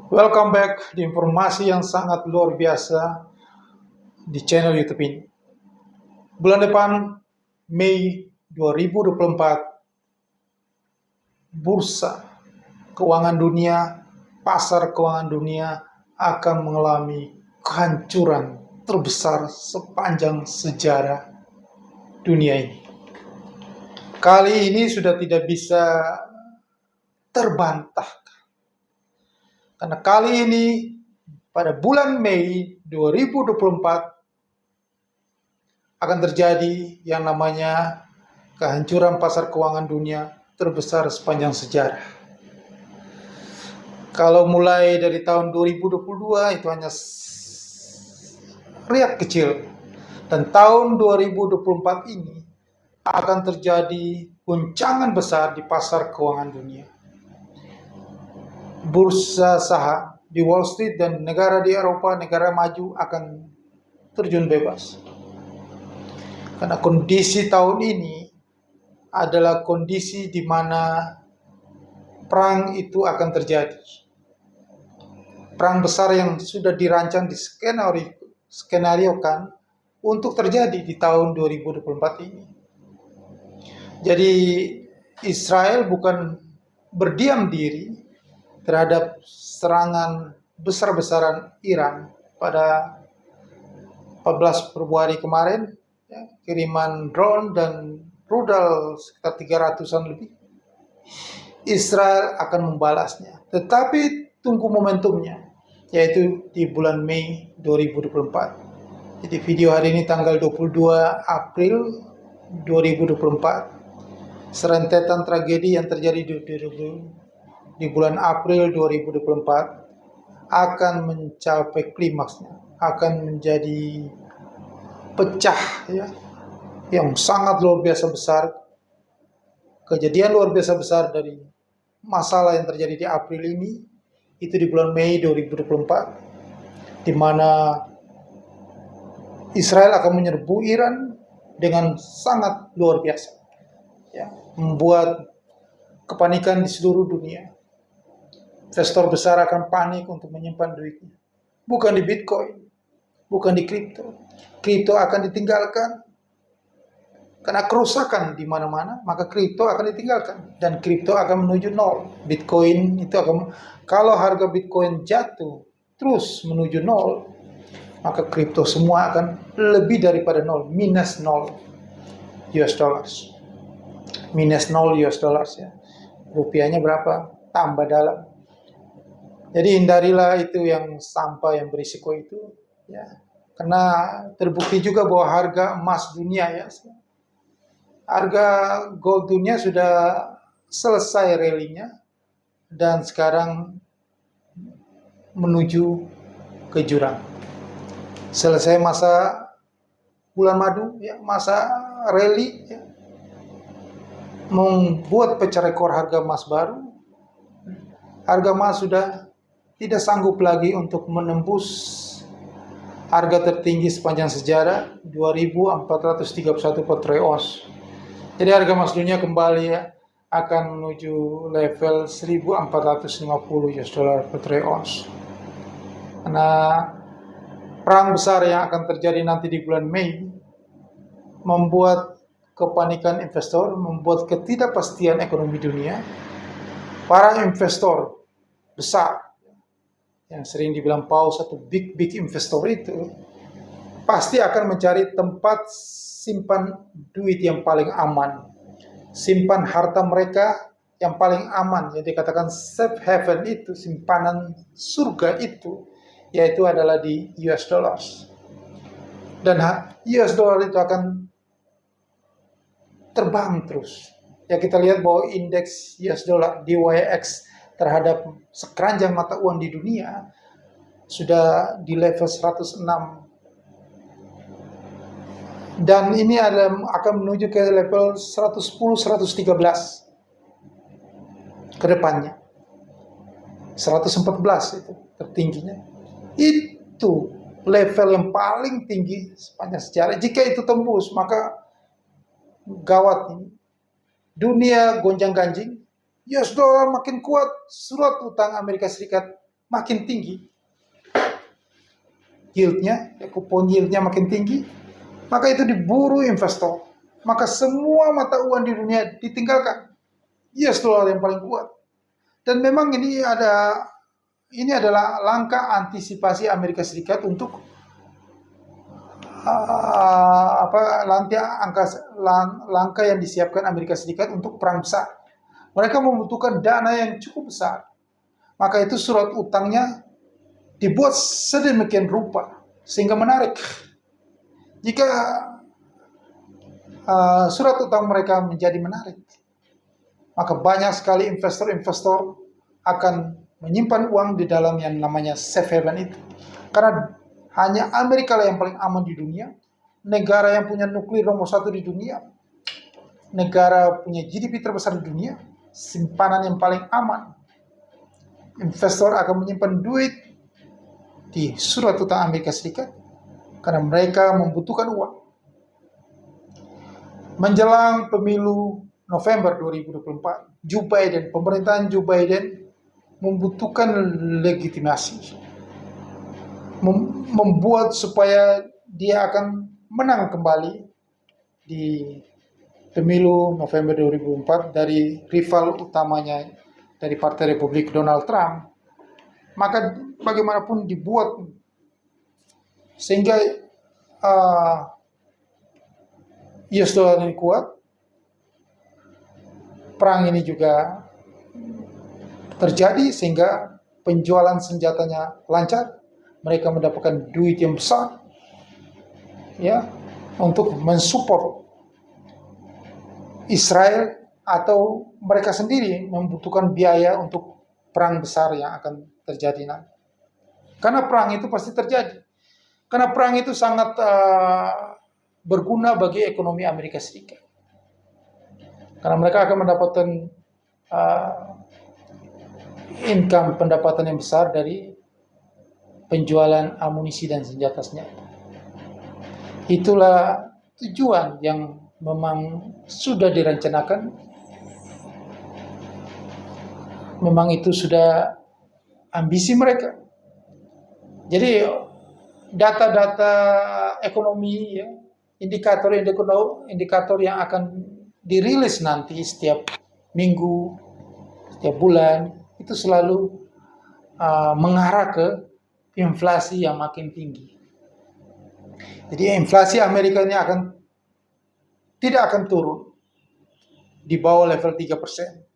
Welcome back di informasi yang sangat luar biasa di channel YouTube ini. Bulan depan, Mei 2024, bursa keuangan dunia, pasar keuangan dunia akan mengalami kehancuran terbesar sepanjang sejarah dunia ini. Kali ini sudah tidak bisa terbantah. Karena kali ini pada bulan Mei 2024 akan terjadi yang namanya kehancuran pasar keuangan dunia terbesar sepanjang sejarah. Kalau mulai dari tahun 2022 itu hanya riak kecil. Dan tahun 2024 ini akan terjadi guncangan besar di pasar keuangan dunia. Bursa saham di Wall Street dan negara di Eropa, negara maju akan terjun bebas. Karena kondisi tahun ini adalah kondisi di mana perang itu akan terjadi. Perang besar yang sudah dirancang di skenario kan untuk terjadi di tahun 2024 ini. Jadi Israel bukan berdiam diri terhadap serangan besar-besaran Iran pada 14 Februari kemarin, ya, kiriman drone dan rudal sekitar 300-an lebih. Israel akan membalasnya. Tetapi tunggu momentumnya, yaitu di bulan Mei 2024. Jadi video hari ini tanggal 22 April 2024. Serentetan tragedi yang terjadi di bulan April 2024 akan mencapai klimaksnya, akan menjadi pecah, ya, yang sangat luar biasa besar. Kejadian luar biasa besar dari masalah yang terjadi di April ini itu di bulan Mei 2024, di mana Israel akan menyerbu Iran dengan sangat luar biasa, ya, membuat kepanikan di seluruh dunia. Investor besar akan panik untuk menyimpan duitnya, bukan di Bitcoin, bukan di kripto. Kripto akan ditinggalkan karena kerusakan di mana-mana, maka kripto akan ditinggalkan dan kripto akan menuju nol. Bitcoin itu akan, kalau harga Bitcoin jatuh terus menuju nol, maka kripto semua akan lebih daripada nol, minus nol US dollars. Minus nol US dollars, ya. Rupiahnya berapa? Tambah dalam. Jadi hindarilah itu yang sampah, yang berisiko itu, ya. Karena terbukti juga bahwa harga emas dunia, ya, harga gold dunia sudah selesai rally-nya dan sekarang menuju ke jurang. Selesai masa bulan madu, ya, masa rally, ya, membuat pecah rekor harga emas baru. Harga emas sudah tidak sanggup lagi untuk menembus harga tertinggi sepanjang sejarah 2.431 per troy ounce. Jadi harga emas dunia kembali, ya, akan menuju level 1.450 US dollar per troy ounce. Karena perang besar yang akan terjadi nanti di bulan Mei membuat kepanikan investor, membuat ketidakpastian ekonomi dunia. Para investor besar yang sering dibilang paus atau big investor itu pasti akan mencari tempat simpan duit yang paling aman, simpan harta mereka yang paling aman, yang dikatakan safe haven itu, simpanan surga itu, yaitu adalah di US dollars. Dan US dollar itu akan terbang terus. Ya, kita lihat bahwa indeks US dollar DYX terhadap sekeranjang mata uang di dunia sudah di level 106. Dan ini akan menuju ke level 110-113 ke depannya. 114 itu tertingginya. Itu level yang paling tinggi sepanjang sejarah. Jika itu tembus, maka gawat ini. Dunia gonjang-ganjing, US dollar makin kuat, surat utang Amerika Serikat makin tinggi, yieldnya, kupon yieldnya makin tinggi, maka itu diburu investor. Maka semua mata uang di dunia ditinggalkan. US dollar yang paling kuat. Dan memang ini adalah langkah antisipasi Amerika Serikat untuk langkah yang disiapkan Amerika Serikat untuk perang besar. Mereka membutuhkan dana yang cukup besar. Maka itu surat utangnya dibuat sedemikian rupa sehingga menarik. Jika surat utang mereka menjadi menarik, maka banyak sekali investor-investor akan menyimpan uang di dalam yang namanya safe haven itu. Karena hanya Amerika lah yang paling aman di dunia, negara yang punya nuklir nomor 1 di dunia, negara punya GDP terbesar di dunia, simpanan yang paling aman. Investor akan menyimpan duit di surat utang Amerika Serikat karena mereka membutuhkan uang. Menjelang pemilu November 2024, pemerintahan Joe Biden membutuhkan legitimasi, membuat supaya dia akan menang kembali di pemilu November 2024 dari rival utamanya dari Partai Republik, Donald Trump. Maka bagaimanapun dibuat sehingga US dollar ini kuat, perang ini juga terjadi sehingga penjualan senjatanya lancar, mereka mendapatkan duit yang besar ya untuk mensupport Israel, atau mereka sendiri membutuhkan biaya untuk perang besar yang akan terjadi nanti. Karena perang itu pasti terjadi. Karena perang itu sangat berguna bagi ekonomi Amerika Serikat. Karena mereka akan mendapatkan pendapatan yang besar dari penjualan amunisi dan senjata senjata. Itulah tujuan yang memang sudah direncanakan. Memang itu sudah ambisi mereka. Jadi data-data ekonomi, ya, indikator yang akan dirilis nanti setiap minggu, setiap bulan, itu selalu mengarah ke inflasi yang makin tinggi. Jadi inflasi Amerika ini tidak akan turun di bawah level 3%.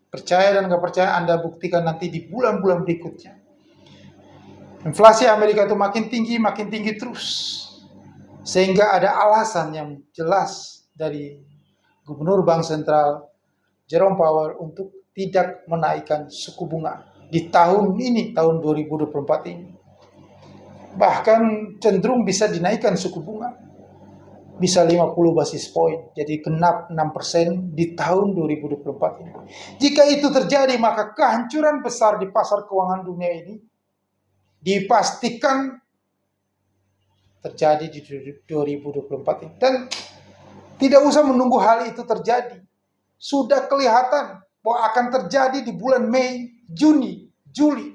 Percaya dan nggak percaya Anda buktikan nanti di bulan-bulan berikutnya. Inflasi Amerika itu makin tinggi terus. Sehingga ada alasan yang jelas dari Gubernur Bank Sentral Jerome Powell untuk tidak menaikkan suku bunga di tahun ini, tahun 2024 ini. Bahkan cenderung bisa dinaikkan suku bunga. Bisa 50 basis point, jadi genap 6% di tahun 2024 ini. Jika itu terjadi, maka kehancuran besar di pasar keuangan dunia ini dipastikan terjadi di 2024 ini. Dan tidak usah menunggu hal itu terjadi. Sudah kelihatan bahwa akan terjadi di bulan Mei, Juni, Juli.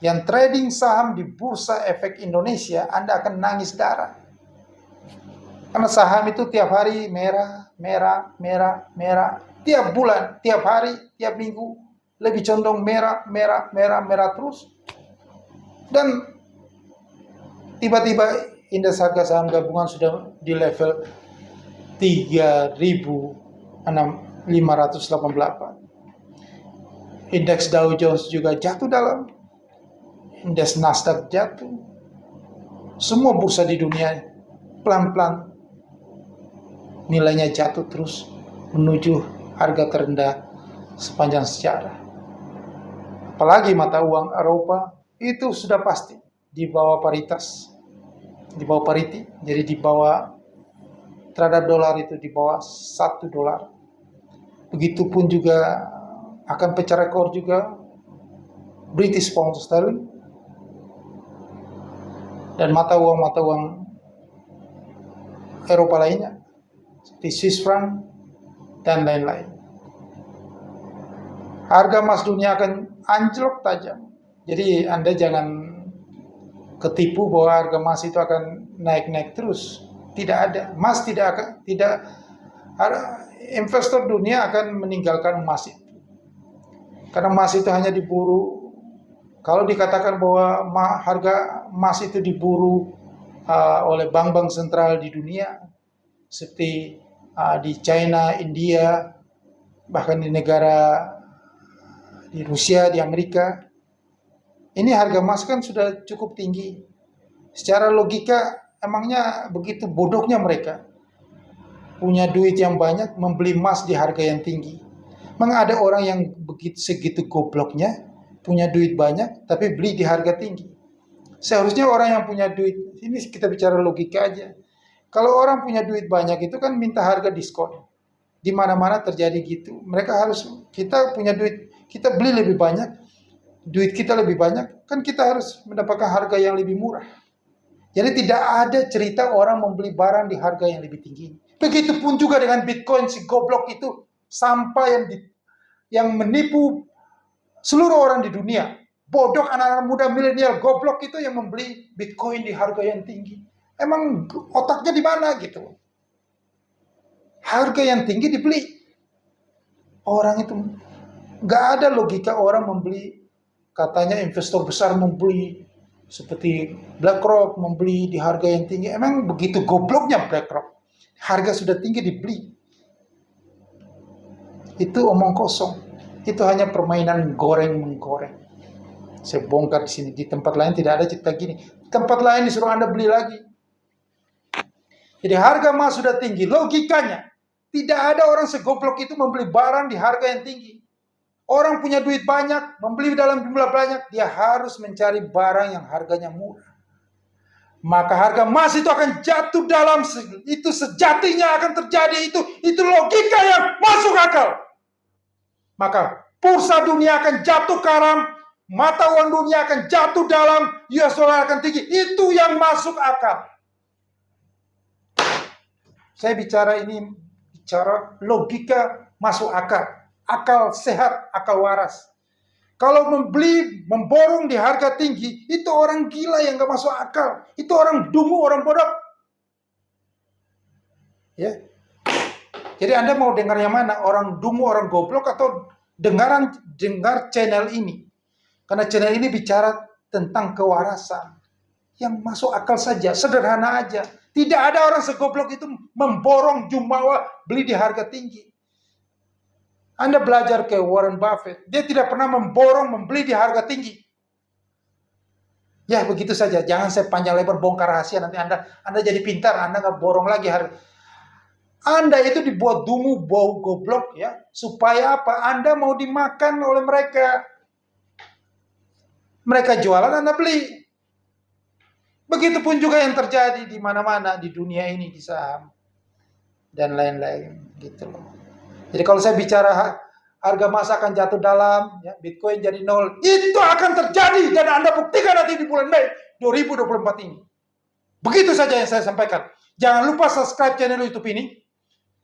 Yang trading saham di Bursa Efek Indonesia, Anda akan nangis darah. Karena saham itu tiap hari merah. Tiap bulan, tiap hari, tiap minggu lebih condong merah terus. Dan tiba-tiba indeks harga saham gabungan sudah di level 3.588. Indeks Dow Jones juga jatuh dalam. Indeks Nasdaq jatuh. Semua bursa di dunia pelan-pelan nilainya jatuh terus menuju harga terendah sepanjang sejarah. Apalagi mata uang Eropa itu sudah pasti di bawah paritas, di bawah parity, jadi di bawah terhadap dolar itu di bawah $1. Begitupun juga akan pecah rekor juga British Pound Sterling dan mata uang Eropa lainnya seperti Swiss franc dan lain-lain. Harga emas dunia anjlok tajam. Jadi Anda jangan ketipu bahwa harga emas itu akan naik-naik terus. Tidak ada. Emas investor dunia akan meninggalkan emas itu. Karena emas itu hanya diburu. Kalau dikatakan bahwa harga emas itu diburu oleh bank-bank sentral di dunia, seperti di China, India, bahkan di negara di Rusia, di Amerika, ini harga emas kan sudah cukup tinggi. Secara logika, emangnya begitu bodohnya mereka punya duit yang banyak membeli emas di harga yang tinggi. Memang ada orang yang segitu gobloknya punya duit banyak tapi beli di harga tinggi. Seharusnya orang yang punya duit, ini kita bicara logika aja. Kalau orang punya duit banyak itu kan minta harga diskon. Di mana-mana terjadi gitu. Kita punya duit, kita beli lebih banyak, duit kita lebih banyak, kan kita harus mendapatkan harga yang lebih murah. Jadi tidak ada cerita orang membeli barang di harga yang lebih tinggi. Begitupun juga dengan Bitcoin, si goblok itu sampai yang menipu seluruh orang di dunia. Bodoh anak-anak muda milenial goblok itu yang membeli Bitcoin di harga yang tinggi. Emang otaknya di mana gitu? Harga yang tinggi dibeli. Orang itu nggak ada logika orang membeli. Katanya investor besar membeli seperti BlackRock membeli di harga yang tinggi. Emang begitu gobloknya BlackRock? Harga sudah tinggi dibeli. Itu omong kosong. Itu hanya permainan goreng-menggoreng. Saya bongkar di sini. Di tempat lain tidak ada cerita gini. Tempat lain disuruh Anda beli lagi. Jadi harga emas sudah tinggi. Logikanya, tidak ada orang segoblok itu membeli barang di harga yang tinggi. Orang punya duit banyak, membeli dalam jumlah banyak, dia harus mencari barang yang harganya murah. Maka harga emas itu akan jatuh dalam, itu sejatinya akan terjadi, itu logika yang masuk akal. Maka bursa dunia akan jatuh karam, mata uang dunia akan jatuh dalam, US dollar akan tinggi. Itu yang masuk akal. Saya bicara logika masuk akal. Akal sehat, akal waras. Kalau memborong di harga tinggi, itu orang gila yang gak masuk akal. Itu orang dungu, orang bodoh. Ya. Jadi Anda mau dengar yang mana? Orang dungu, orang goblok, atau dengar channel ini? Karena channel ini bicara tentang kewarasan. Yang masuk akal saja, sederhana aja. Tidak ada orang segoblok itu memborong jumawa beli di harga tinggi. Anda belajar ke Warren Buffett, dia tidak pernah memborong membeli di harga tinggi. Ya begitu saja, jangan saya panjang lebar bongkar rahasia, nanti Anda jadi pintar, Anda nggak borong lagi harga. Anda itu dibuat dungu, bau goblok ya, supaya apa? Anda mau dimakan oleh mereka. Mereka jualan, Anda beli. Begitupun juga yang terjadi di mana-mana di dunia ini, di saham dan lain-lain gitu loh. Jadi kalau saya bicara harga emas akan jatuh dalam, ya, Bitcoin jadi nol, itu akan terjadi dan Anda buktikan nanti di bulan Mei 2024 ini. Begitu saja yang saya sampaikan. Jangan lupa subscribe channel YouTube ini,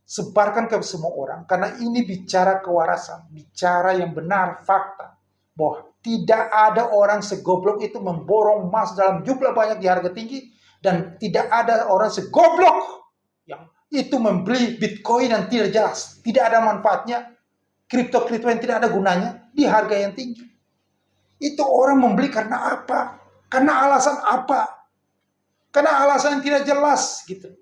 sebarkan ke semua orang karena ini bicara kewarasan, bicara yang benar, fakta. Bahwa tidak ada orang segoblok itu memborong emas dalam jumlah banyak di harga tinggi, dan tidak ada orang segoblok yang itu membeli Bitcoin yang tidak jelas, tidak ada manfaatnya, kripto yang tidak ada gunanya di harga yang tinggi. Itu orang membeli karena apa? Karena alasan apa? Karena alasan yang tidak jelas gitu.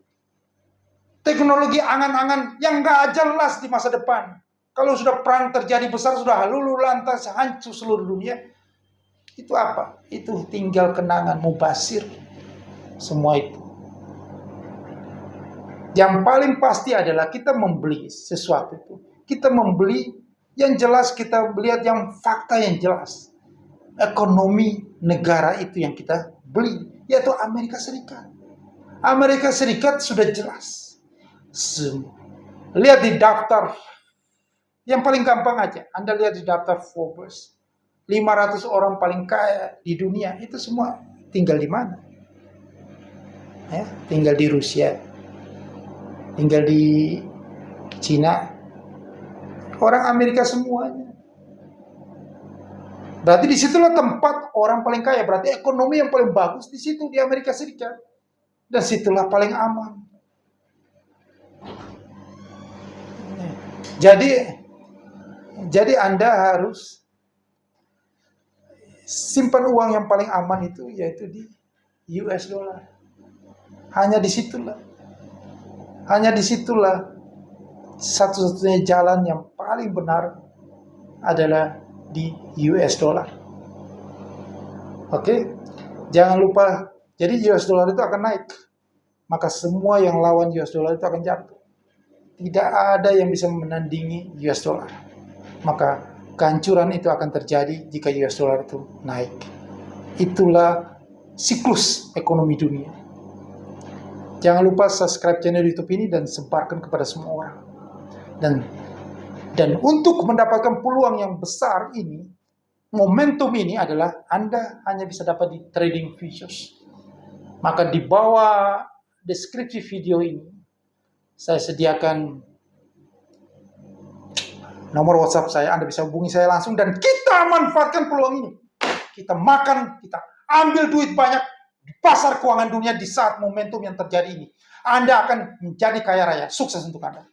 Teknologi angan-angan yang nggak jelas di masa depan. Kalau sudah perang terjadi besar, sudah luluh lantas, hancur seluruh dunia. Itu apa? Itu tinggal kenangan mubasir. Semua itu. Yang paling pasti adalah kita membeli sesuatu itu. Kita membeli yang jelas, kita melihat yang fakta yang jelas. Ekonomi negara itu yang kita beli, yaitu Amerika Serikat. Amerika Serikat sudah jelas. Lihat di daftar. Yang paling gampang aja, Anda lihat di daftar Forbes, 500 orang paling kaya di dunia, itu semua tinggal di mana? Ya, tinggal di Rusia, tinggal di Cina, orang Amerika semuanya. Berarti disitulah tempat orang paling kaya. Berarti ekonomi yang paling bagus di situ di Amerika Serikat. Dan situlah paling aman. Jadi Anda harus simpan uang yang paling aman itu yaitu di US dollar. Hanya disitulah satu-satunya jalan yang paling benar adalah di US dollar. Oke? Jangan lupa, jadi US dollar itu akan naik. Maka semua yang lawan US dollar itu akan jatuh. Tidak ada yang bisa menandingi US dollar. Maka kehancuran itu akan terjadi jika US dollar itu naik. Itulah siklus ekonomi dunia. Jangan lupa subscribe channel YouTube ini dan sebarkan kepada semua orang. Dan untuk mendapatkan peluang yang besar ini, momentum ini adalah Anda hanya bisa dapat di trading futures. Maka di bawah deskripsi video ini, saya sediakan nomor WhatsApp saya. Anda bisa hubungi saya langsung dan kita manfaatkan peluang ini. Kita makan, kita ambil duit banyak di pasar keuangan dunia di saat momentum yang terjadi ini. Anda akan menjadi kaya raya. Sukses untuk Anda.